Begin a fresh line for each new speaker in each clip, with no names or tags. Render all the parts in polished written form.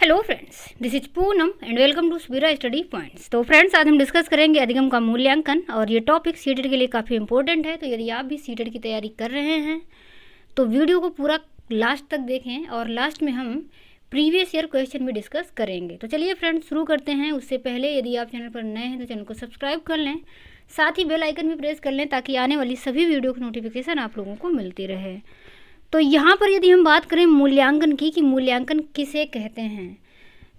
Hello friends, this is Poonam and welcome to Swira study points. तो friends, आज हम discuss करेंगे अधिगम का मूल्यांकन और ये टॉपिक सीटेट के लिए काफ़ी इंपॉर्टेंट है। तो यदि आप भी सीटेट की तैयारी कर रहे हैं तो वीडियो को पूरा लास्ट तक देखें और लास्ट में हम प्रीवियस ईयर क्वेश्चन भी डिस्कस करेंगे। तो चलिए फ्रेंड्स, शुरू करते हैं। उससे पहले यदि आप चैनल पर नए हैं तो चैनल को सब्सक्राइब कर लें, साथ ही बेल आइकन भी प्रेस कर लें ताकि आने वाली सभी वीडियो की नोटिफिकेशन आप लोगों को मिलती रहे। तो यहाँ पर यदि हम बात करें मूल्यांकन की कि मूल्यांकन किसे कहते हैं,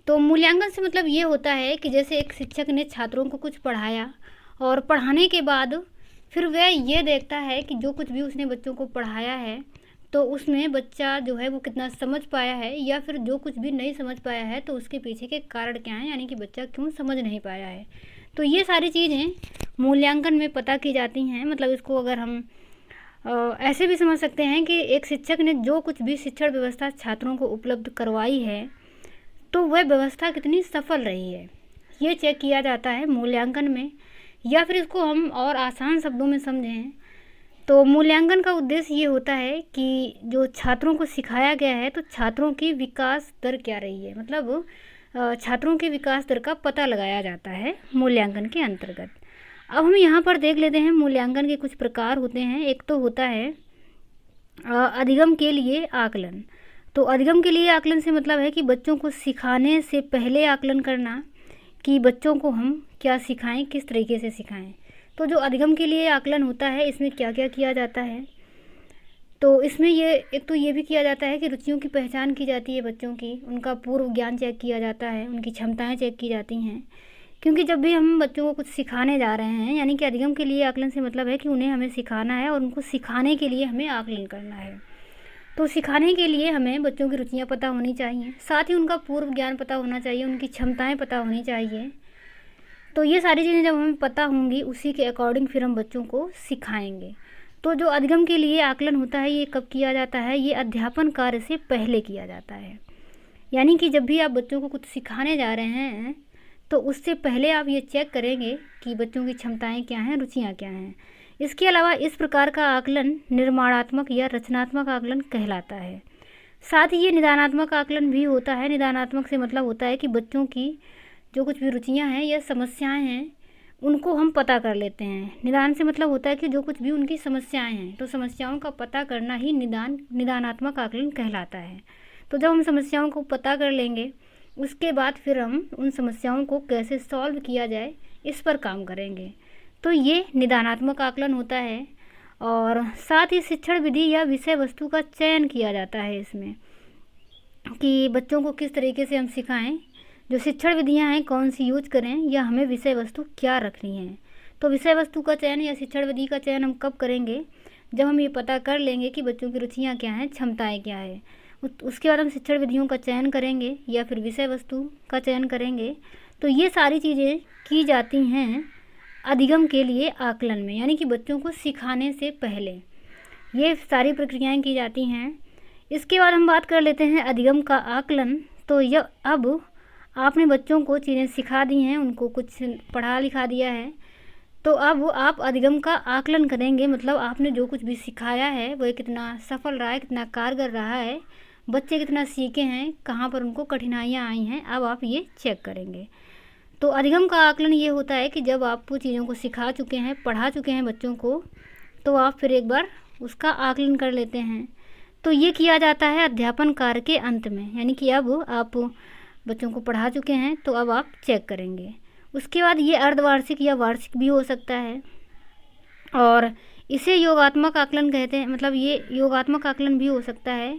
तो मूल्यांकन से मतलब ये होता है कि जैसे एक शिक्षक ने छात्रों को कुछ पढ़ाया और पढ़ाने के बाद फिर वह ये देखता है कि जो कुछ भी उसने बच्चों को पढ़ाया है तो उसमें बच्चा जो है वो कितना समझ पाया है, या फिर जो कुछ भी नहीं समझ पाया है तो उसके पीछे के कारण क्या हैं, यानी कि बच्चा क्यों समझ नहीं पाया है। तो ये सारी चीज़ें मूल्यांकन में पता की जाती हैं। मतलब इसको अगर हम ऐसे भी समझ सकते हैं कि एक शिक्षक ने जो कुछ भी शिक्षण व्यवस्था छात्रों को उपलब्ध करवाई है तो वह व्यवस्था कितनी सफल रही है, ये चेक किया जाता है मूल्यांकन में। या फिर इसको हम और आसान शब्दों में समझें तो मूल्यांकन का उद्देश्य ये होता है कि जो छात्रों को सिखाया गया है तो छात्रों की विकास दर क्या रही है, मतलब छात्रों के विकास दर का पता लगाया जाता है मूल्यांकन के अंतर्गत। अब हम यहाँ पर देख लेते हैं मूल्यांकन के कुछ प्रकार होते हैं। एक तो होता है अधिगम के लिए आकलन। तो अधिगम के लिए आकलन से मतलब है कि बच्चों को सिखाने से पहले आकलन करना कि बच्चों को हम क्या सिखाएं, किस तरीके से सिखाएं। तो जो अधिगम के लिए आकलन होता है इसमें क्या क्या किया जाता है, तो इसमें एक तो ये भी किया जाता है कि रुचियों की पहचान की जाती है बच्चों की, उनका पूर्व ज्ञान चेक किया जाता है, उनकी क्षमताएँ चेक की जाती हैं। क्योंकि जब भी हम बच्चों को कुछ सिखाने जा रहे हैं, यानी कि अधिगम के लिए आकलन से मतलब है कि उन्हें हमें सिखाना है और उनको सिखाने के लिए हमें आकलन करना है। तो सिखाने के लिए हमें बच्चों की रुचियाँ पता होनी चाहिए, साथ ही उनका पूर्व ज्ञान पता होना चाहिए, उनकी क्षमताएं पता होनी चाहिए। तो ये सारी चीज़ें जब हमें पता होंगी उसी के अकॉर्डिंग फिर हम बच्चों को सिखाएंगे। तो जो अधिगम के लिए आकलन होता है ये कब किया जाता है, ये अध्यापन कार्य से पहले किया जाता है। यानी कि जब भी आप बच्चों को कुछ सिखाने जा रहे हैं तो उससे पहले आप ये चेक करेंगे कि बच्चों की क्षमताएँ क्या हैं, रुचियाँ क्या हैं। इसके अलावा इस प्रकार का आकलन निर्माणात्मक या रचनात्मक आकलन कहलाता है। साथ ही ये निदानात्मक आकलन भी होता है। निदानात्मक से मतलब होता है कि बच्चों की जो कुछ भी रुचियां हैं या समस्याएं हैं उनको हम पता कर लेते हैं। निदान से मतलब होता है कि जो कुछ भी उनकी समस्याएं हैं तो समस्याओं का पता करना ही निदानात्मक आकलन कहलाता है। तो जब हम समस्याओं को पता कर लेंगे उसके बाद फिर हम उन समस्याओं को कैसे सॉल्व किया जाए इस पर काम करेंगे। तो ये निदानात्मक आकलन होता है। और साथ ही शिक्षण विधि या विषय वस्तु का चयन किया जाता है इसमें, कि बच्चों को किस तरीके से हम सिखाएं, जो शिक्षण विधियां हैं कौन सी यूज करें, या हमें विषय वस्तु क्या रखनी है। तो विषय वस्तु का चयन या शिक्षण विधि का चयन हम कब करेंगे, जब हम ये पता कर लेंगे कि बच्चों की रुचियाँ क्या हैं, क्षमताएँ क्या है। उसके बाद हम शिक्षण विधियों का चयन करेंगे या फिर विषय वस्तु का चयन करेंगे। तो ये सारी चीज़ें की जाती हैं अधिगम के लिए आकलन में, यानी कि बच्चों को सिखाने से पहले ये सारी प्रक्रियाएं की जाती हैं। इसके बाद हम बात कर लेते हैं अधिगम का आकलन। तो यह अब आपने बच्चों को चीज़ें सिखा दी हैं, उनको कुछ पढ़ा लिखा दिया है, तो अब आप अधिगम का आकलन करेंगे। मतलब आपने जो कुछ भी सिखाया है वह कितना सफल रहा है, कितना कारगर रहा है, बच्चे कितना सीखे हैं, कहाँ पर उनको कठिनाइयाँ आई हैं, अब आप ये चेक करेंगे। तो अधिगम का आकलन ये होता है कि जब आप चीज़ों को सिखा चुके हैं, पढ़ा चुके हैं बच्चों को, तो आप फिर एक बार उसका आकलन कर लेते हैं। तो ये किया जाता है अध्यापन कार्य के अंत में, यानी कि अब आप बच्चों को पढ़ा चुके हैं तो अब आप चेक करेंगे। उसके बाद ये अर्धवार्षिक या वार्षिक भी हो सकता है और इसे योगात्मक आकलन कहते हैं। मतलब ये योगात्मक आकलन भी हो सकता है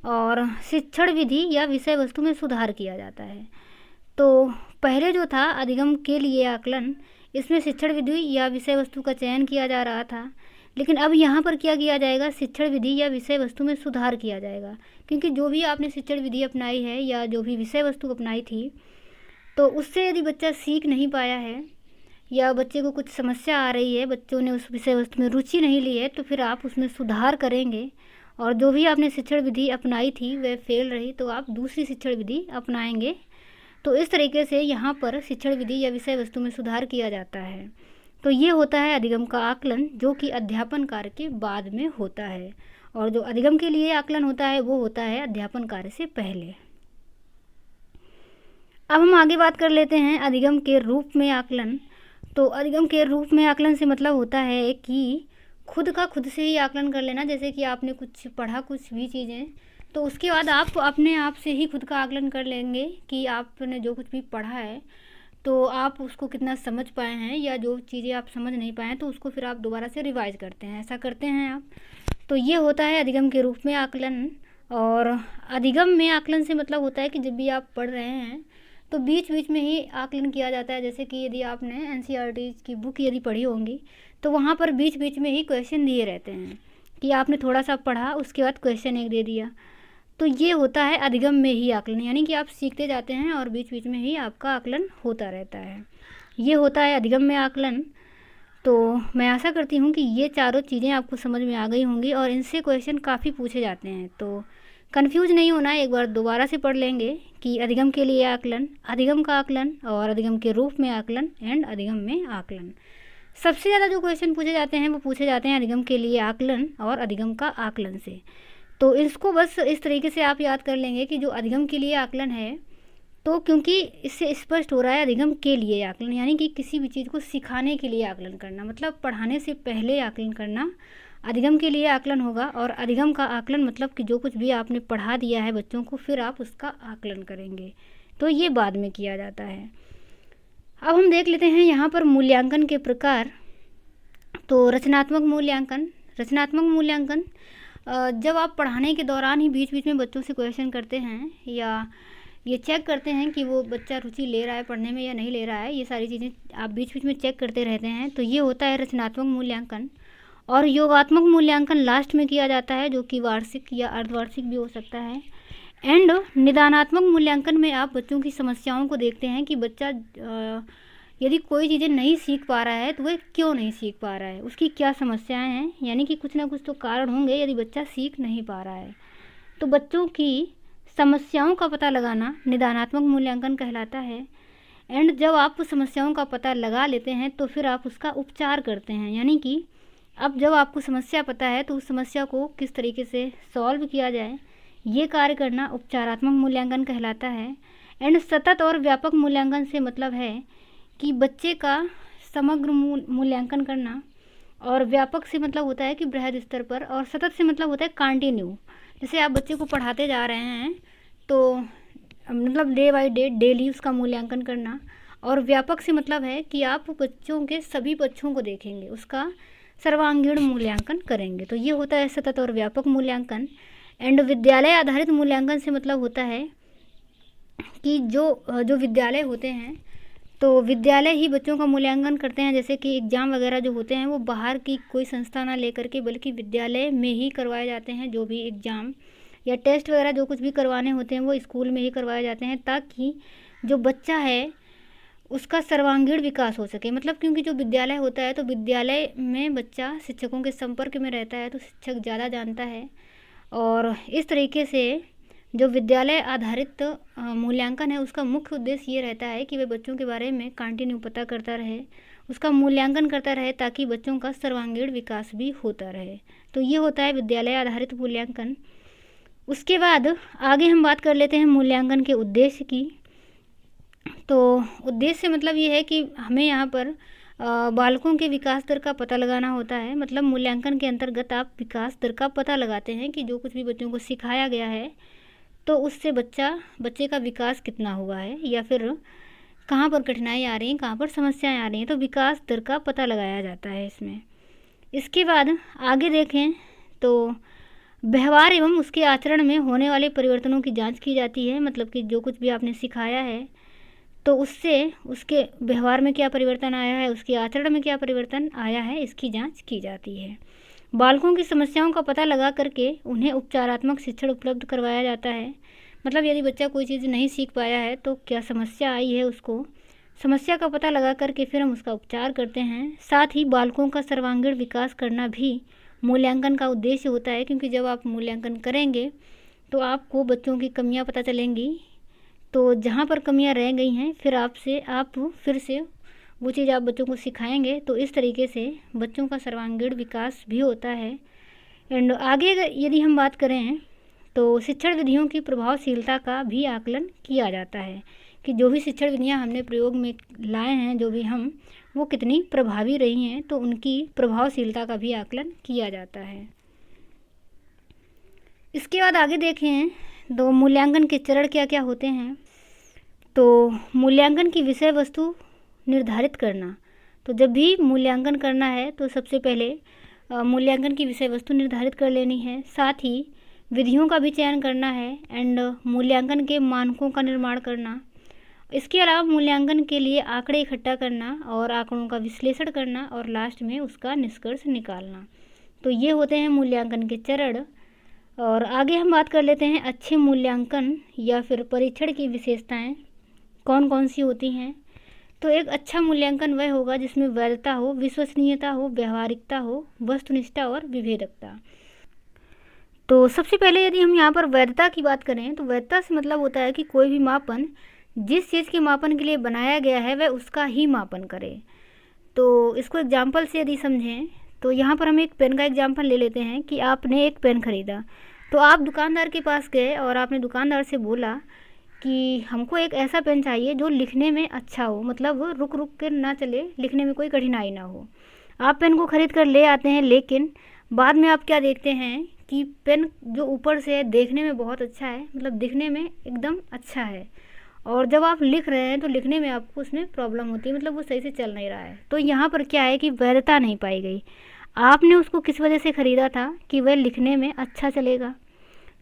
और शिक्षण विधि या विषय वस्तु में सुधार किया जाता है। तो पहले जो था अधिगम के लिए आकलन, इसमें शिक्षण विधि या विषय वस्तु का चयन किया जा रहा था, लेकिन अब यहाँ पर क्या किया जाएगा, शिक्षण विधि या विषय वस्तु में सुधार किया जाएगा। क्योंकि जो भी आपने शिक्षण विधि अपनाई है या जो भी विषय वस्तु अपनाई थी, तो उससे यदि बच्चा सीख नहीं पाया है या बच्चे को कुछ समस्या आ रही है, बच्चों ने उस विषय वस्तु में रुचि नहीं ली है, तो फिर आप उसमें सुधार करेंगे। और जो भी आपने शिक्षण विधि अपनाई थी वह फेल रही तो आप दूसरी शिक्षण विधि अपनाएंगे। तो इस तरीके से यहाँ पर शिक्षण विधि या विषय वस्तु में सुधार किया जाता है। तो ये होता है अधिगम का आकलन, जो कि अध्यापन कार्य के बाद में होता है। और जो अधिगम के लिए आकलन होता है वो होता है अध्यापन कार्य से पहले। अब हम आगे बात कर लेते हैं अधिगम के रूप में आकलन। तो अधिगम के रूप में आकलन से मतलब होता है कि खुद का खुद से ही आकलन कर लेना। जैसे कि आपने कुछ पढ़ा, कुछ भी चीज़ें, तो उसके बाद आप अपने आप से ही खुद का आकलन कर लेंगे कि आपने जो कुछ भी पढ़ा है तो आप उसको कितना समझ पाए हैं, या जो चीज़ें आप समझ नहीं पाए हैं तो उसको फिर आप दोबारा से रिवाइज करते हैं, ऐसा करते हैं आप। तो ये होता है अधिगम के रूप में आकलन। और अधिगम में आकलन से मतलब होता है कि जब भी आप पढ़ रहे हैं तो बीच बीच में ही आकलन किया जाता है। जैसे कि यदि आपने एनसीईआरटी की बुक यदि पढ़ी होंगी तो वहाँ पर बीच बीच में ही क्वेश्चन दिए रहते हैं कि आपने थोड़ा सा पढ़ा, उसके बाद क्वेश्चन एक दे दिया। तो ये होता है अधिगम में ही आकलन, यानी कि आप सीखते जाते हैं और बीच बीच में ही आपका आकलन होता रहता है। ये होता है अधिगम में आकलन। तो मैं आशा करती हूँ कि ये चारों चीज़ें आपको समझ में आ गई होंगी और इनसे क्वेश्चन काफ़ी पूछे जाते हैं। तो कंफ्यूज नहीं होना, एक बार दोबारा से पढ़ लेंगे कि अधिगम के लिए आकलन, अधिगम का आकलन, और अधिगम के रूप में आकलन एंड अधिगम में आकलन। सबसे ज़्यादा जो क्वेश्चन पूछे जाते हैं वो पूछे जाते हैं अधिगम के लिए आकलन और अधिगम का आकलन से। तो इसको बस इस तरीके से आप याद कर लेंगे कि जो अधिगम के लिए आकलन है, तो क्योंकि इससे स्पष्ट हो रहा है अधिगम के लिए आकलन, यानी कि किसी भी चीज़ को सिखाने के लिए आकलन करना, मतलब पढ़ाने से पहले आकलन करना अधिगम के लिए आकलन होगा। और अधिगम का आकलन मतलब कि जो कुछ भी आपने पढ़ा दिया है बच्चों को, फिर आप उसका आकलन करेंगे, तो ये बाद में किया जाता है। अब हम देख लेते हैं यहाँ पर मूल्यांकन के प्रकार। तो रचनात्मक मूल्यांकन। रचनात्मक मूल्यांकन जब आप पढ़ाने के दौरान ही बीच बीच में बच्चों से क्वेश्चन करते हैं या ये चेक करते हैं कि वो बच्चा रुचि ले रहा है पढ़ने में या नहीं ले रहा है, ये सारी चीज़ें आप बीच बीच में चेक करते रहते हैं, तो ये होता है रचनात्मक मूल्यांकन। और योगात्मक मूल्यांकन लास्ट में किया जाता है, जो कि वार्षिक या अर्धवार्षिक भी हो सकता है। एंड निदानात्मक मूल्यांकन में आप बच्चों की समस्याओं को देखते हैं कि बच्चा यदि कोई चीज़ें नहीं सीख पा रहा है तो वह क्यों नहीं सीख पा रहा है, उसकी क्या समस्याएं हैं, यानी कि कुछ ना कुछ तो कारण होंगे यदि बच्चा सीख नहीं पा रहा है। तो बच्चों की समस्याओं का पता लगाना निदानात्मक मूल्यांकन कहलाता है। एंड जब आप समस्याओं का पता लगा लेते हैं तो फिर आप उसका उपचार करते हैं, यानी कि अब जब आपको समस्या पता है तो उस समस्या को किस तरीके से सॉल्व किया जाए, ये कार्य करना उपचारात्मक मूल्यांकन कहलाता है। एंड सतत और व्यापक मूल्यांकन से मतलब है कि बच्चे का समग्र मूल्यांकन करना, और व्यापक से मतलब होता है कि बृहद स्तर पर, और सतत से मतलब होता है कंटिन्यू। जैसे आप बच्चे को पढ़ाते जा रहे हैं तो मतलब डे बाय डे डेली उसका मूल्यांकन करना, और व्यापक से मतलब है कि आप बच्चों के सभी पक्षों को देखेंगे, उसका सर्वांगीण मूल्यांकन करेंगे। तो ये होता है सतत और व्यापक मूल्यांकन। एंड विद्यालय आधारित मूल्यांकन से मतलब होता है कि जो विद्यालय होते हैं तो विद्यालय ही बच्चों का मूल्यांकन करते हैं। जैसे कि एग्ज़ाम वगैरह जो होते हैं वो बाहर की कोई संस्था ना लेकर के, बल्कि विद्यालय में ही करवाए जाते हैं। जो भी एग्ज़ाम या टेस्ट वगैरह जो कुछ भी करवाने होते हैं वो स्कूल में ही करवाए जाते हैं, ताकि जो बच्चा है उसका सर्वांगीण विकास हो सके। मतलब क्योंकि जो विद्यालय होता है तो विद्यालय में बच्चा शिक्षकों के संपर्क में रहता है, तो शिक्षक ज़्यादा जानता है। और इस तरीके से जो विद्यालय आधारित मूल्यांकन है उसका मुख्य उद्देश्य ये रहता है कि वे बच्चों के बारे में कंटिन्यू पता करता रहे, उसका मूल्यांकन करता रहे, ताकि बच्चों का सर्वांगीण विकास भी होता रहे। तो ये होता है विद्यालय आधारित मूल्यांकन। उसके बाद आगे हम बात कर लेते हैं मूल्यांकन के उद्देश्य की। तो उद्देश्य मतलब ये है कि हमें यहाँ पर बालकों के विकास दर का पता लगाना होता है। मतलब मूल्यांकन के अंतर्गत आप विकास दर का पता लगाते हैं कि जो कुछ भी बच्चों को सिखाया गया है तो उससे बच्चे का विकास कितना हुआ है, या फिर कहाँ पर कठिनाई आ रही हैं, कहाँ पर समस्याएं आ रही हैं, तो विकास दर का पता लगाया जाता है इसमें। इसके बाद आगे देखें तो व्यवहार एवं उसके आचरण में होने वाले परिवर्तनों की जांच की जाती है। मतलब कि जो कुछ भी आपने सिखाया है तो उससे उसके व्यवहार में क्या परिवर्तन आया है, उसके आचरण में क्या परिवर्तन आया है, इसकी जांच की जाती है। बालकों की समस्याओं का पता लगा करके उन्हें उपचारात्मक शिक्षण उपलब्ध करवाया जाता है। मतलब यदि बच्चा कोई चीज़ नहीं सीख पाया है तो क्या समस्या आई है, उसको समस्या का पता लगा करके फिर हम उसका उपचार करते हैं। साथ ही बालकों का सर्वांगीण विकास करना भी मूल्यांकन का उद्देश्य होता है, क्योंकि जब आप मूल्यांकन करेंगे तो आपको बच्चों की कमियां पता चलेंगी। तो जहाँ पर कमियां रह गई हैं फिर आप फिर से वो चीज़ आप बच्चों को सिखाएंगे, तो इस तरीके से बच्चों का सर्वांगीण विकास भी होता है। एंड आगे यदि हम बात करें तो शिक्षण विधियों की प्रभावशीलता का भी आकलन किया जाता है कि जो भी शिक्षण विधियाँ हमने प्रयोग में लाए हैं, जो भी हम, वो कितनी प्रभावी रही हैं, तो उनकी प्रभावशीलता का भी आकलन किया जाता है। इसके बाद आगे देखें तो मूल्यांकन के चरण क्या क्या होते हैं। तो मूल्यांकन की विषय वस्तु निर्धारित करना। तो जब भी मूल्यांकन करना है तो सबसे पहले मूल्यांकन की विषय वस्तु निर्धारित कर लेनी है। साथ ही विधियों का भी चयन करना है एंड मूल्यांकन के मानकों का निर्माण करना। इसके अलावा मूल्यांकन के लिए आंकड़े इकट्ठा करना और आंकड़ों का विश्लेषण करना और लास्ट में उसका निष्कर्ष निकालना। तो ये होते हैं मूल्यांकन के चरण। और आगे हम बात कर लेते हैं अच्छे मूल्यांकन या फिर परीक्षण की विशेषताएं कौन कौन सी होती हैं। तो एक अच्छा मूल्यांकन वह होगा जिसमें वैधता हो, विश्वसनीयता हो, व्यावहारिकता हो, वस्तुनिष्ठता और विभेदकता। तो सबसे पहले यदि हम यहाँ पर वैधता की बात करें तो वैधता से मतलब होता है कि कोई भी मापन जिस चीज़ के मापन के लिए बनाया गया है वह उसका ही मापन करे। तो इसको एग्जाम्पल से यदि समझें तो यहाँ पर हम एक पेन का एग्जाम्पल ले लेते हैं कि आपने एक पेन ख़रीदा। तो आप दुकानदार के पास गए और आपने दुकानदार से बोला कि हमको एक ऐसा पेन चाहिए जो लिखने में अच्छा हो, मतलब रुक रुक कर ना चले, लिखने में कोई कठिनाई ना हो। आप पेन को ख़रीद कर ले आते हैं, लेकिन बाद में आप क्या देखते हैं कि पेन जो ऊपर से है देखने में बहुत अच्छा है, मतलब दिखने में एकदम अच्छा है, और जब आप लिख रहे हैं तो लिखने में आपको उसमें प्रॉब्लम होती है, मतलब वो सही से चल नहीं रहा है। तो यहाँ पर क्या है कि वैधता नहीं पाई गई। आपने उसको किस वजह से ख़रीदा था कि वह लिखने में अच्छा चलेगा,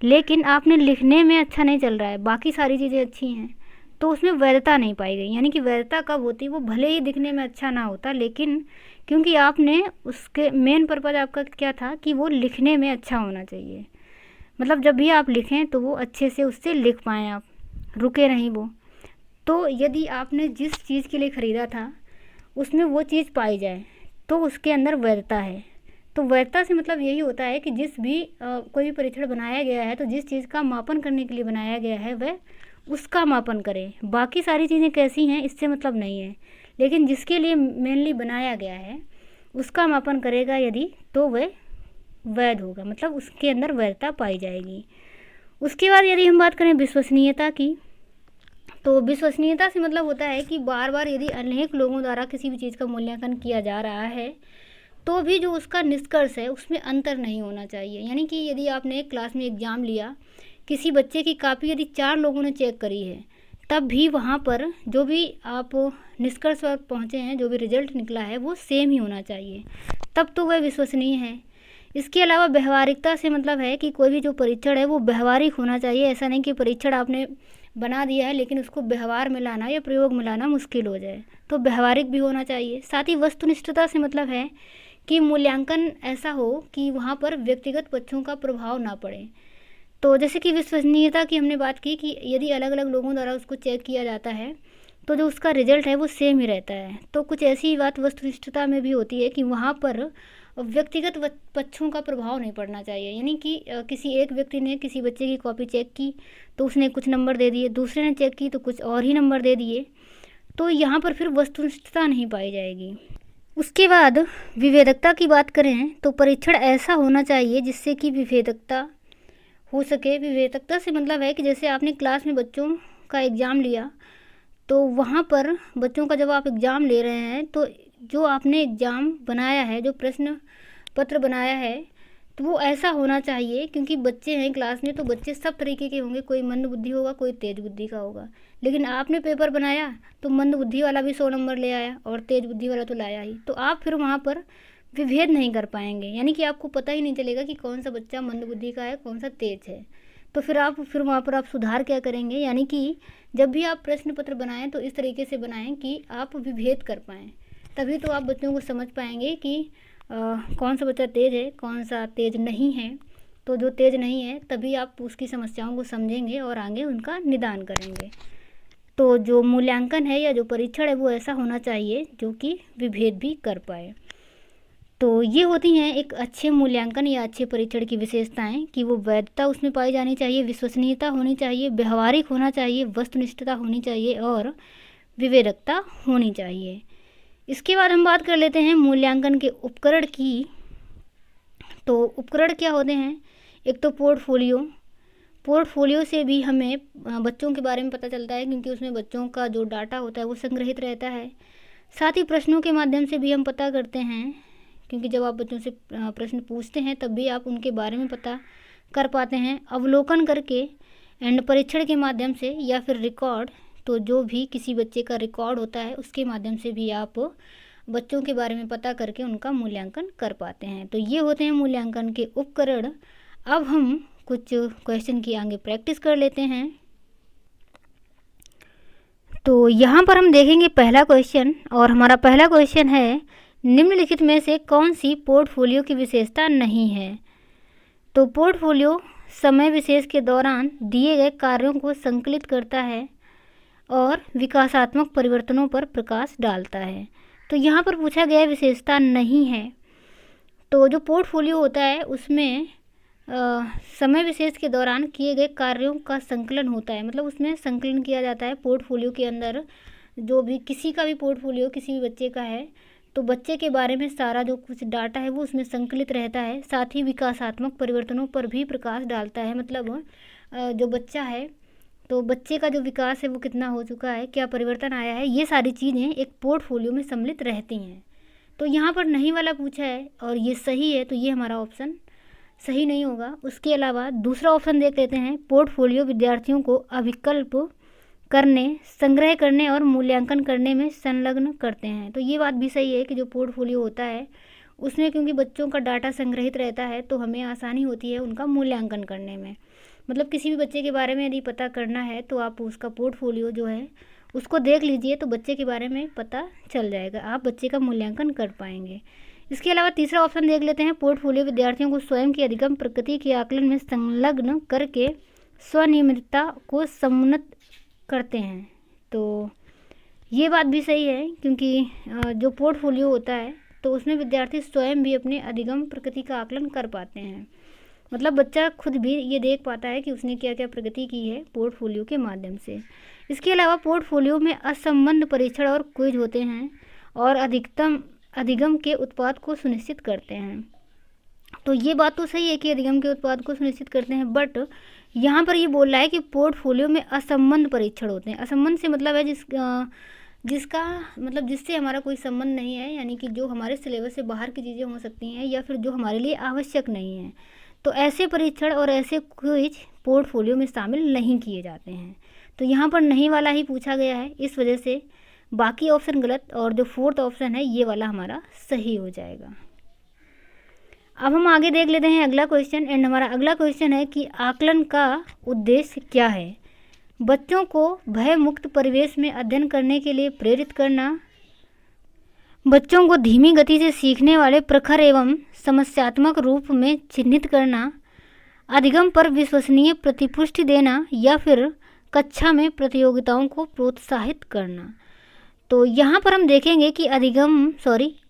लेकिन आपने लिखने में अच्छा नहीं चल रहा है, बाकी सारी चीज़ें अच्छी हैं, तो उसमें वैधता नहीं पाई गई। यानी कि वैधता कब होती, वो भले ही दिखने में अच्छा ना होता, लेकिन क्योंकि आपने उसके मेन पर्पज़ आपका क्या था कि वो लिखने में अच्छा होना चाहिए, मतलब जब भी आप लिखें तो वो अच्छे से उससे लिख पाएँ, आप रुके नहीं वो। तो यदि आपने जिस चीज़ के लिए ख़रीदा था उसमें वो चीज़ पाई जाए तो उसके अंदर वैधता है। तो वैधता से मतलब यही होता है कि जिस भी कोई भी परीक्षण बनाया गया है तो जिस चीज़ का मापन करने के लिए बनाया गया है वह उसका मापन करे, बाकी सारी चीज़ें कैसी हैं इससे मतलब नहीं है, लेकिन जिसके लिए मेनली बनाया गया है उसका मापन करेगा यदि, तो वह वैध होगा, मतलब उसके अंदर वैधता पाई जाएगी। उसके बाद यदि हम बात करें विश्वसनीयता की, तो विश्वसनीयता से मतलब होता है कि बार बार यदि अनेक लोगों द्वारा किसी भी चीज़ का मूल्यांकन किया जा रहा है तो भी जो उसका निष्कर्ष है उसमें अंतर नहीं होना चाहिए। यानी कि यदि आपने एक क्लास में एग्ज़ाम लिया, किसी बच्चे की कापी यदि 4 लोगों ने चेक करी है, तब भी वहाँ पर जो भी आप निष्कर्ष पर पहुँचे हैं, जो भी रिजल्ट निकला है वो सेम ही होना चाहिए, तब तो वह विश्वसनीय है। इसके अलावा व्यवहारिकता से मतलब है कि कोई भी जो परीक्षण है वो व्यवहारिक होना चाहिए। ऐसा नहीं कि परीक्षण आपने बना दिया है लेकिन उसको व्यवहार में लाना या प्रयोग में लाना मुश्किल हो जाए, तो व्यवहारिक भी होना चाहिए। साथ ही वस्तुनिष्ठता से मतलब है कि मूल्यांकन ऐसा हो कि वहाँ पर व्यक्तिगत पक्षों का प्रभाव ना पड़े। तो जैसे कि विश्वसनीयता की हमने बात की कि यदि अलग अलग लोगों द्वारा उसको चेक किया जाता है तो जो उसका रिजल्ट है वो सेम ही रहता है। तो कुछ ऐसी ही बात वस्तुनिष्ठता में भी होती है कि वहाँ पर व्यक्तिगत पक्षों का प्रभाव नहीं पड़ना चाहिए। यानी कि किसी एक व्यक्ति ने किसी बच्चे की कॉपी चेक की तो उसने कुछ नंबर दे दिए, दूसरे ने चेक की तो कुछ और ही नंबर दे दिए, तो यहाँ पर फिर वस्तुनिष्ठता नहीं पाई जाएगी। उसके बाद विभेदकता की बात करें तो परीक्षण ऐसा होना चाहिए जिससे कि विभेदकता हो सके। विभेदकता से मतलब है कि जैसे आपने क्लास में बच्चों का एग्ज़ाम लिया, तो वहाँ पर बच्चों का जब आप एग्ज़ाम ले रहे हैं तो जो आपने एग्ज़ाम बनाया है, जो प्रश्न पत्र बनाया है, तो वो ऐसा होना चाहिए, क्योंकि बच्चे हैं क्लास में तो बच्चे सब तरीके के होंगे, कोई मंद बुद्धि होगा, कोई तेज बुद्धि का होगा। लेकिन आपने पेपर बनाया तो मंद बुद्धि वाला भी 100 नंबर ले आया और तेज बुद्धि वाला तो लाया ही, तो आप फिर वहाँ पर विभेद नहीं कर पाएंगे। यानी कि आपको पता ही नहीं चलेगा कि कौन सा बच्चा मंद बुद्धि का है, कौन सा तेज है। तो फिर वहाँ पर आप सुधार क्या करेंगे, यानी कि जब भी आप प्रश्न पत्र बनाएं तो इस तरीके से बनाएं कि आप विभेद कर पाएँ, तभी तो आप बच्चों को समझ पाएंगे कि कौन सा बच्चा तेज़ है, कौन सा तेज़ नहीं है। तो जो तेज़ नहीं है तभी आप उसकी समस्याओं को समझेंगे और आगे उनका निदान करेंगे। तो जो मूल्यांकन है या जो परीक्षण है वो ऐसा होना चाहिए जो कि विभेद भी कर पाए। तो ये होती हैं एक अच्छे मूल्यांकन या अच्छे परीक्षण की विशेषताएं कि वो वैधता उसमें पाई जानी चाहिए, विश्वसनीयता होनी चाहिए, व्यवहारिक होना चाहिए, वस्तुनिष्ठता होनी चाहिए और विवेकता होनी चाहिए। इसके बाद हम बात कर लेते हैं मूल्यांकन के उपकरण की। तो उपकरण क्या होते हैं, एक तो पोर्टफोलियो। पोर्टफोलियो से भी हमें बच्चों के बारे में पता चलता है, क्योंकि उसमें बच्चों का जो डाटा होता है वो संग्रहित रहता है। साथ ही प्रश्नों के माध्यम से भी हम पता करते हैं, क्योंकि जब आप बच्चों से प्रश्न पूछते हैं तब भी आप उनके बारे में पता कर पाते हैं अवलोकन करके एंड परीक्षण के माध्यम से, या फिर रिकॉर्ड, तो जो भी किसी बच्चे का रिकॉर्ड होता है उसके माध्यम से भी आप बच्चों के बारे में पता करके उनका मूल्यांकन कर पाते हैं। तो ये होते हैं मूल्यांकन के उपकरण। अब हम कुछ क्वेश्चन की आगे प्रैक्टिस कर लेते हैं। तो यहाँ पर हम देखेंगे पहला क्वेश्चन, और हमारा पहला क्वेश्चन है, निम्नलिखित में से कौन सी पोर्टफोलियो की विशेषता नहीं है। तो पोर्टफोलियो समय विशेष के दौरान दिए गए कार्यों को संकलित करता है और विकासात्मक परिवर्तनों पर प्रकाश डालता है। तो यहाँ पर पूछा गया विशेषता नहीं है। तो जो पोर्टफोलियो होता है उसमें समय विशेष के दौरान किए गए कार्यों का संकलन होता है, मतलब उसमें संकलन किया जाता है पोर्टफोलियो के अंदर। जो भी किसी का भी पोर्टफोलियो किसी भी बच्चे का है तो बच्चे के बारे में सारा जो कुछ डाटा है वो उसमें संकलित रहता है। साथ ही विकासात्मक परिवर्तनों पर भी प्रकाश डालता है, मतलब जो बच्चा है तो बच्चे का जो विकास है वो कितना हो चुका है, क्या परिवर्तन आया है, ये सारी चीज़ें एक पोर्टफोलियो में सम्मिलित रहती हैं। तो यहाँ पर नहीं वाला पूछा है और ये सही है, तो ये हमारा ऑप्शन सही नहीं होगा। उसके अलावा दूसरा ऑप्शन देख लेते हैं, पोर्टफोलियो विद्यार्थियों को अभिकल्प करने, संग्रह करने और मूल्यांकन करने में संलग्न करते हैं। तो ये बात भी सही है कि जो पोर्टफोलियो होता है उसमें क्योंकि बच्चों का डाटा संग्रहित रहता है तो हमें आसानी होती है उनका मूल्यांकन करने में। मतलब किसी भी बच्चे के बारे में यदि पता करना है तो आप उसका पोर्टफोलियो जो है उसको देख लीजिए, तो बच्चे के बारे में पता चल जाएगा, आप बच्चे का मूल्यांकन कर पाएंगे। इसके अलावा तीसरा ऑप्शन देख लेते हैं, पोर्टफोलियो विद्यार्थियों को स्वयं की अधिगम प्रकृति के आकलन में संलग्न करके स्वनियमितता को समुन्नत करते हैं। तो ये बात भी सही है, क्योंकि जो पोर्टफोलियो होता है तो उसमें विद्यार्थी स्वयं भी अपने अधिगम प्रकृति का आकलन कर पाते हैं, मतलब बच्चा खुद भी ये देख पाता है कि उसने क्या क्या प्रगति की है पोर्टफोलियो के माध्यम से। इसके अलावा पोर्टफोलियो में असंबंध परीक्षण और क्विज होते हैं और अधिगम के उत्पाद को सुनिश्चित करते हैं। तो ये बात तो सही है कि अधिगम के उत्पाद को सुनिश्चित करते हैं, बट यहाँ पर ये बोल रहा है कि पोर्टफोलियो में असंबंध परीक्षण होते हैं। असंबंध से मतलब है जिसका मतलब जिससे हमारा कोई संबंध नहीं है, यानी कि जो हमारे सिलेबस से बाहर की चीज़ें हो सकती हैं या फिर जो हमारे लिए आवश्यक नहीं है। तो ऐसे परीक्षण और ऐसे क्विज पोर्टफोलियो में शामिल नहीं किए जाते हैं। तो यहाँ पर नहीं वाला ही पूछा गया है, इस वजह से बाकी ऑप्शन गलत और जो फोर्थ ऑप्शन है ये वाला हमारा सही हो जाएगा। अब हम आगे देख लेते हैं अगला क्वेश्चन, एंड हमारा अगला क्वेश्चन है कि आकलन का उद्देश्य क्या है। बच्चों को भय मुक्त परिवेश में अध्ययन करने के लिए प्रेरित करना, बच्चों को धीमी गति से सीखने वाले प्रखर एवं समस्यात्मक रूप में चिन्हित करना, अधिगम पर विश्वसनीय प्रतिपुष्टि देना, या फिर कक्षा में प्रतियोगिताओं को प्रोत्साहित करना। तो यहाँ पर हम देखेंगे कि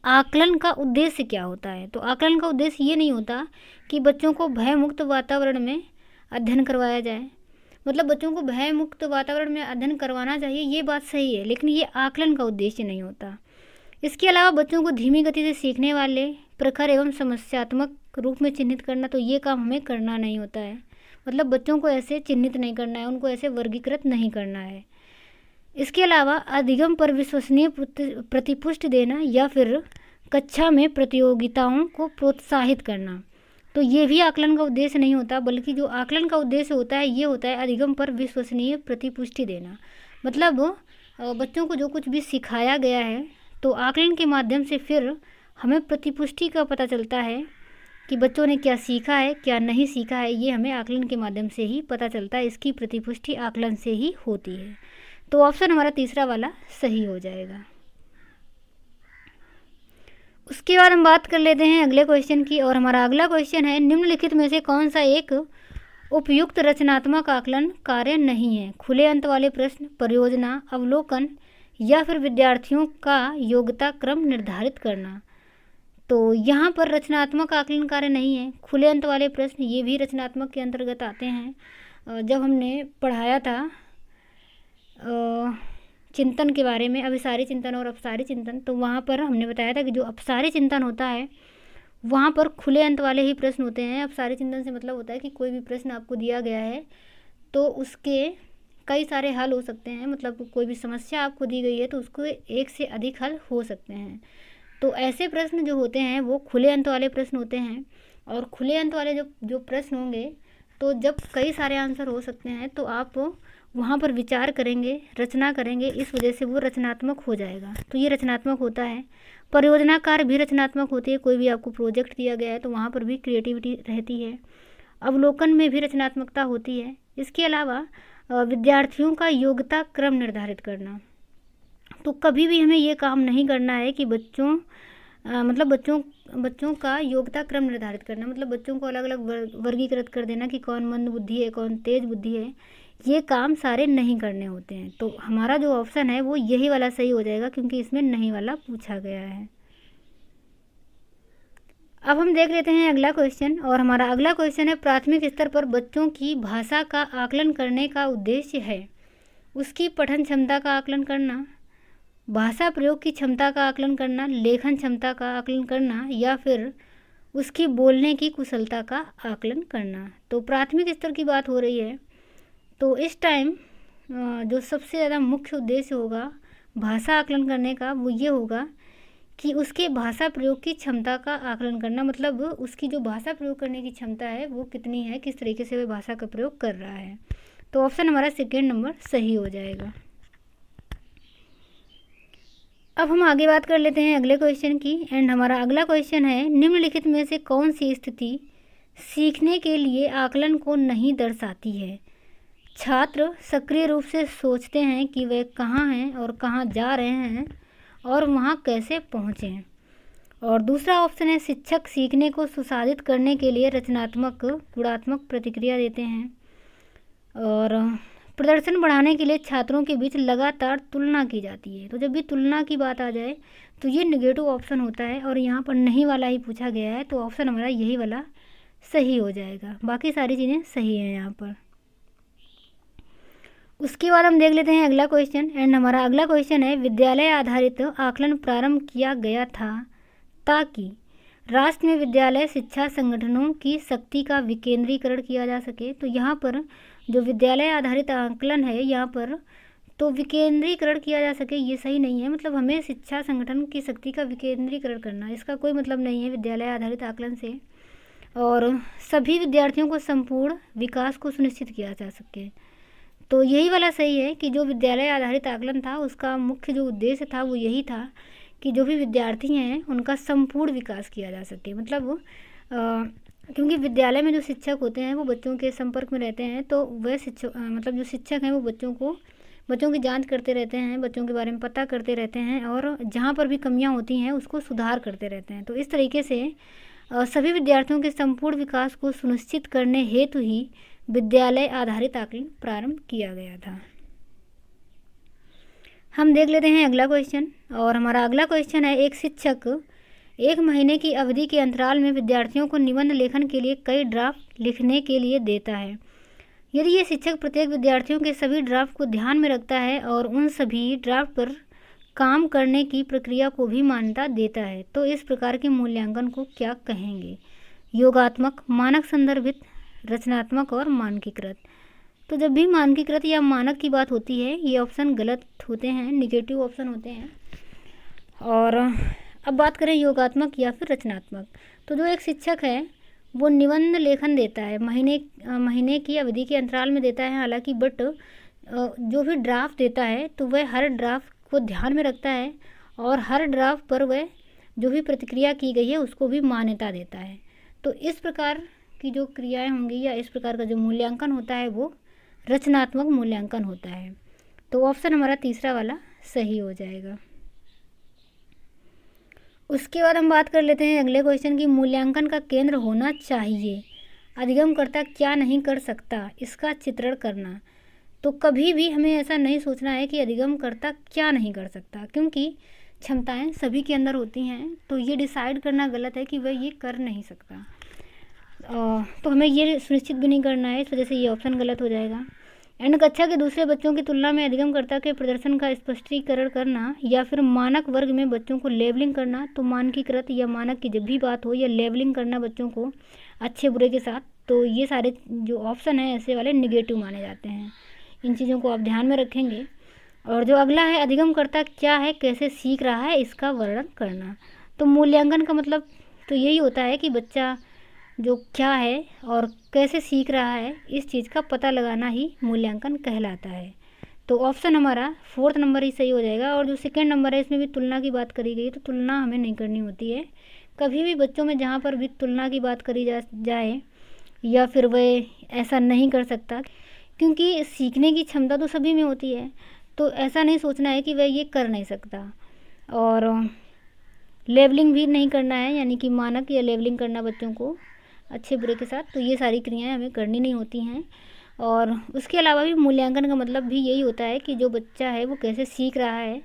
आकलन का उद्देश्य क्या होता है। तो आकलन का उद्देश्य ये नहीं होता कि बच्चों को भय मुक्त वातावरण में अध्ययन करवाया जाए, मतलब बच्चों को भय मुक्त वातावरण में अध्ययन करवाना चाहिए, ये बात सही है, लेकिन ये आकलन का उद्देश्य नहीं होता। इसके अलावा बच्चों को धीमी गति से सीखने वाले प्रखर एवं समस्यात्मक रूप में चिन्हित करना, तो ये काम हमें करना नहीं होता है, मतलब बच्चों को ऐसे चिन्हित नहीं करना है, उनको ऐसे वर्गीकृत नहीं करना है। इसके अलावा अधिगम पर विश्वसनीय प्रतिपुष्टि देना या फिर कक्षा में प्रतियोगिताओं को प्रोत्साहित करना, तो ये भी आकलन का उद्देश्य नहीं होता, बल्कि जो आकलन का उद्देश्य होता है ये होता है अधिगम पर विश्वसनीय प्रतिपुष्टि देना। मतलब बच्चों को जो कुछ भी सिखाया गया है तो आकलन के माध्यम से फिर हमें प्रतिपुष्टि का पता चलता है कि बच्चों ने क्या सीखा है क्या नहीं सीखा है, ये हमें आकलन के माध्यम से ही पता चलता है, इसकी प्रतिपुष्टि आकलन से ही होती है। तो ऑप्शन हमारा तीसरा वाला सही हो जाएगा। उसके बाद हम बात कर लेते हैं अगले क्वेश्चन की, और हमारा अगला क्वेश्चन है, निम्नलिखित में से कौन सा एक उपयुक्त रचनात्मक आकलन कार्य नहीं है। खुले अंत वाले प्रश्न, परियोजना, अवलोकन, या फिर विद्यार्थियों का योग्यता क्रम निर्धारित करना। तो यहाँ पर रचनात्मक आकलन कार्य नहीं है। खुले अंत वाले प्रश्न ये भी रचनात्मक के अंतर्गत आते हैं। जब हमने पढ़ाया था चिंतन के बारे में, अभिसारी चिंतन और अपसारी चिंतन, तो वहाँ पर हमने बताया था कि जो अपसारी चिंतन होता है वहाँ पर खुले अंत वाले ही प्रश्न होते हैं। अब सारे चिंतन से मतलब होता है कि कोई भी प्रश्न आपको दिया गया है तो उसके कई सारे हल हो सकते हैं, मतलब कोई भी समस्या आपको दी गई है तो उसको एक से अधिक हल हो सकते हैं। तो ऐसे प्रश्न जो होते हैं वो खुले अंत वाले प्रश्न होते हैं। और खुले अंत वाले जो प्रश्न होंगे तो जब कई सारे आंसर हो सकते हैं तो आप वहाँ पर विचार करेंगे, रचना करेंगे, इस वजह से वो रचनात्मक हो जाएगा। तो ये रचनात्मक होता है। परियोजना कार्य भी रचनात्मक होती है। कोई भी आपको प्रोजेक्ट दिया गया है तो वहाँ पर भी क्रिएटिविटी रहती है। अवलोकन में भी रचनात्मकता होती है। इसके अलावा विद्यार्थियों का योग्यता क्रम निर्धारित करना, तो कभी भी हमें ये काम नहीं करना है कि बच्चों का योग्यता क्रम निर्धारित करना, मतलब बच्चों को अलग अलग वर्गीकृत कर देना कि कौन मंद बुद्धि है, कौन तेज बुद्धि है। ये काम सारे नहीं करने होते हैं। तो हमारा जो ऑप्शन है वो यही वाला सही हो जाएगा, क्योंकि इसमें नहीं वाला पूछा गया है। अब हम देख लेते हैं अगला क्वेश्चन, और हमारा अगला क्वेश्चन है प्राथमिक स्तर पर बच्चों की भाषा का आकलन करने का उद्देश्य है उसकी पठन क्षमता का आकलन करना, भाषा प्रयोग की क्षमता का आकलन करना, लेखन क्षमता का आकलन करना, या फिर उसकी बोलने की कुशलता का आकलन करना। तो प्राथमिक स्तर की बात हो रही है तो इस टाइम जो सबसे ज़्यादा मुख्य उद्देश्य होगा भाषा आकलन करने का वो ये होगा कि उसके भाषा प्रयोग की क्षमता का आकलन करना, मतलब उसकी जो भाषा प्रयोग करने की क्षमता है वो कितनी है, किस तरीके से वह भाषा का प्रयोग कर रहा है। तो ऑप्शन हमारा सेकेंड नंबर सही हो जाएगा। अब हम आगे बात कर लेते हैं अगले क्वेश्चन की, एंड हमारा अगला क्वेश्चन है निम्नलिखित में से कौन सी स्थिति सीखने के लिए आकलन को नहीं दर्शाती है। छात्र सक्रिय रूप से सोचते हैं कि वे कहाँ हैं और कहाँ जा रहे हैं और वहाँ कैसे पहुँचे। और दूसरा ऑप्शन है शिक्षक सीखने को सुसाधित करने के लिए रचनात्मक गुणात्मक प्रतिक्रिया देते हैं। और प्रदर्शन बढ़ाने के लिए छात्रों के बीच लगातार तुलना की जाती है। तो जब भी तुलना की बात आ जाए तो ये नेगेटिव ऑप्शन होता है, और यहाँ पर नहीं वाला ही पूछा गया है तो ऑप्शन हमारा यही वाला सही हो जाएगा। बाकी सारी चीज़ें सही हैं यहाँ पर। उसके बाद हम देख लेते हैं अगला क्वेश्चन, एंड हमारा अगला क्वेश्चन है विद्यालय आधारित आकलन प्रारंभ किया गया था ताकि राष्ट्र में विद्यालय शिक्षा संगठनों की शक्ति का विकेंद्रीकरण किया जा सके। तो यहाँ पर जो विद्यालय आधारित आकलन है यहाँ पर तो विकेंद्रीकरण किया जा सके ये सही नहीं है, मतलब हमें शिक्षा संगठन की शक्ति का विकेंद्रीकरण करना, इसका कोई मतलब नहीं है विद्यालय आधारित आकलन से। और सभी विद्यार्थियों को संपूर्ण विकास को सुनिश्चित किया जा सके, तो यही वाला सही है कि जो विद्यालय आधारित आकलन था उसका मुख्य जो उद्देश्य था वो यही था कि जो भी विद्यार्थी हैं उनका संपूर्ण विकास किया जा सके। मतलब क्योंकि विद्यालय में जो शिक्षक होते हैं वो बच्चों के संपर्क में रहते हैं, तो वह मतलब जो शिक्षक हैं वो बच्चों की जांच करते रहते हैं, बच्चों के बारे में पता करते रहते हैं, और जहाँ पर भी कमियाँ होती हैं उसको सुधार करते रहते हैं। तो इस तरीके से सभी विद्यार्थियों के संपूर्ण विकास को सुनिश्चित करने हेतु ही विद्यालय आधारित आकलन प्रारंभ किया गया था। हम देख लेते हैं अगला क्वेश्चन, और हमारा अगला क्वेश्चन है एक शिक्षक 1 महीने की अवधि के अंतराल में विद्यार्थियों को निबंध लेखन के लिए कई ड्राफ्ट लिखने के लिए देता है। यदि ये शिक्षक प्रत्येक विद्यार्थियों के सभी ड्राफ्ट को ध्यान में रखता है और उन सभी ड्राफ्ट पर काम करने की प्रक्रिया को भी मान्यता देता है तो इस प्रकार के मूल्यांकन को क्या कहेंगे। योगात्मक, मानक संदर्भित, रचनात्मक और मानकीकृत। तो जब भी मानकीकृत या मानक की बात होती है ये ऑप्शन गलत होते हैं, निगेटिव ऑप्शन होते हैं। और अब बात करें योगात्मक या फिर रचनात्मक, तो जो एक शिक्षक है वो निबंध लेखन देता है महीने की अवधि के अंतराल में देता है हालांकि, बट जो भी ड्राफ्ट देता है तो वह हर ड्राफ्ट को ध्यान में रखता है और हर ड्राफ्ट पर वह जो भी प्रतिक्रिया की गई है उसको भी मान्यता देता है। तो इस प्रकार की जो क्रियाएं होंगी या इस प्रकार का जो मूल्यांकन होता है वो रचनात्मक मूल्यांकन होता है। तो ऑप्शन हमारा तीसरा वाला सही हो जाएगा। उसके बाद हम बात कर लेते हैं अगले क्वेश्चन की, मूल्यांकन का केंद्र होना चाहिए, अधिगमकर्ता क्या नहीं कर सकता, इसका चित्रण करना। तो कभी भी हमें ऐसा नहीं सोचना है कि अधिगमकर्ता क्या नहीं कर सकता, क्योंकि क्षमताएं सभी के अंदर होती हैं। तो ये डिसाइड करना गलत है कि वह ये कर नहीं सकता, तो हमें ये सुनिश्चित भी नहीं करना है, इस वजह से ये ऑप्शन गलत हो जाएगा। एंड कक्षा के दूसरे बच्चों की तुलना में अधिगमकर्ता के प्रदर्शन का स्पष्टीकरण करना या फिर मानक वर्ग में बच्चों को लेबलिंग करना। तो मानकीकृत या मानक की जब भी बात हो या लेबलिंग करना बच्चों को अच्छे बुरे के साथ, तो ये सारे जो ऑप्शन हैं ऐसे वाले निगेटिव माने जाते हैं। इन चीज़ों को आप ध्यान में रखेंगे। और जो अगला है, अधिगमकर्ता क्या है, कैसे सीख रहा है, इसका वर्णन करना। तो मूल्यांकन का मतलब तो यही होता है कि बच्चा जो क्या है और कैसे सीख रहा है, इस चीज़ का पता लगाना ही मूल्यांकन कहलाता है। तो ऑप्शन हमारा 4th नंबर ही सही हो जाएगा। और जो 2nd नंबर है, इसमें भी तुलना की बात करी गई, तो तुलना हमें नहीं करनी होती है कभी भी बच्चों में। जहाँ पर भी तुलना की बात करी जाए या फिर वह ऐसा नहीं कर सकता, क्योंकि सीखने की क्षमता तो सभी में होती है, तो ऐसा नहीं सोचना है कि वह ये कर नहीं सकता। और लेबलिंग भी नहीं करना है, यानी कि मानक या लेबलिंग करना बच्चों को अच्छे बुरे के साथ, तो ये सारी क्रियाएं हमें करनी नहीं होती हैं। और उसके अलावा भी मूल्यांकन का मतलब भी यही होता है कि जो बच्चा है वो कैसे सीख रहा है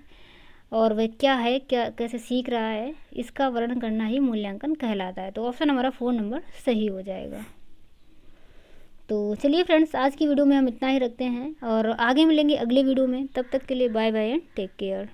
और वह क्या है, क्या कैसे सीख रहा है, इसका वर्णन करना ही मूल्यांकन कहलाता है। तो ऑप्शन हमारा 4 नंबर सही हो जाएगा। तो चलिए फ्रेंड्स, आज की वीडियो में हम इतना ही रखते हैं और आगे मिलेंगे अगले वीडियो में। तब तक के लिए bye bye and take care.